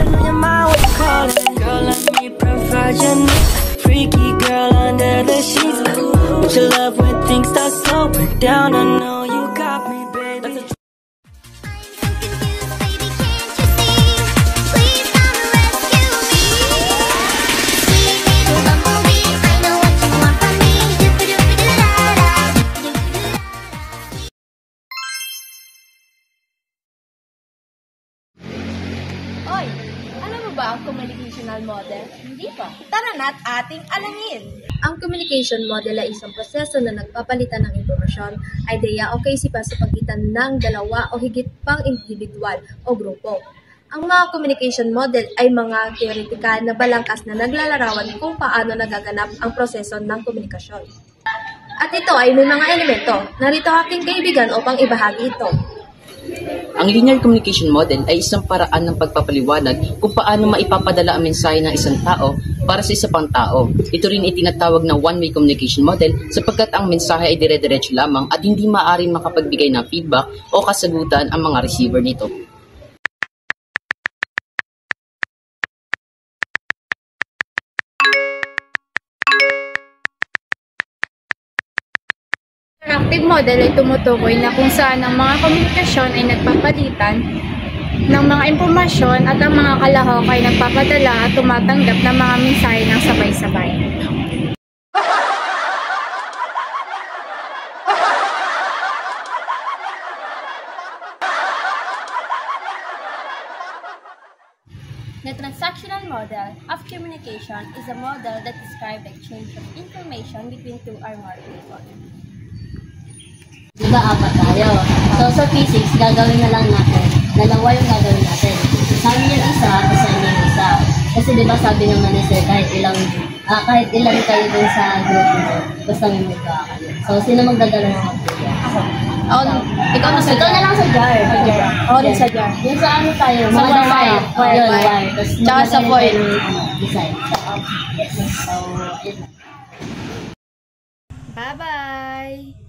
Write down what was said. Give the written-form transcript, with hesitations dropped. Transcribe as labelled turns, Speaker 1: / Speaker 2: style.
Speaker 1: on your mind, what you call it? Girl, let me provide your needs. Freaky girl under the sheets. With your love when things start slowing down, I know you got me, baby.
Speaker 2: Oy, alam mo ba ang communicational model? Hindi pa. Tara na't ating alamin.
Speaker 3: Ang communication model ay isang proseso na nagpapalitan ng impormasyon, ideya o kaisipan sa pagitan ng dalawa o higit pang individual o grupo. Ang mga communication model ay mga teoretikal na balangkas na naglalarawan kung paano nagaganap ang proseso ng komunikasyon. At ito ay may mga elemento. Narito aking kaibigan upang ibahagi ito.
Speaker 4: Ang linear communication model ay isang paraan ng pagpapaliwanag kung paano maipapadala ang mensahe ng isang tao para sa isa pang tao. Ito rin ay tinatawag na one-way communication model sapagkat ang mensahe ay dire-diretso lamang at hindi maaaring makapagbigay ng feedback o kasagutan ang mga receiver nito.
Speaker 5: Interactive model ay tumutukoy na kung saan ang mga komunikasyon ay nagpapalitan ng mga impormasyon at ang mga kalahok ay nagpapadala at tumatanggap ng mga mensahe ng sabay-sabay.
Speaker 6: The transactional model of communication is a model that describes the exchange of information between two or more people.
Speaker 7: Diba, apat tayo. So, sa physics, gagawin na lang natin. Dalawa yung gagawin natin. Sa amin yung isa, at sa inyo yung isa. Kasi diba, sabi naman ni Sir, kahit ilan kayo dun sa group mo, basta may magka kayo. So, sino magdadala ng magdala?
Speaker 5: Ikaw na sa jar.
Speaker 7: Ikaw na lang sa jar.
Speaker 5: Ako rin sa jar.
Speaker 7: Yung sa ano tayo?
Speaker 5: Sa wire.
Speaker 7: Wire.
Speaker 5: Tsaka sa foil.
Speaker 7: Design. So, yun.
Speaker 5: Bye-bye!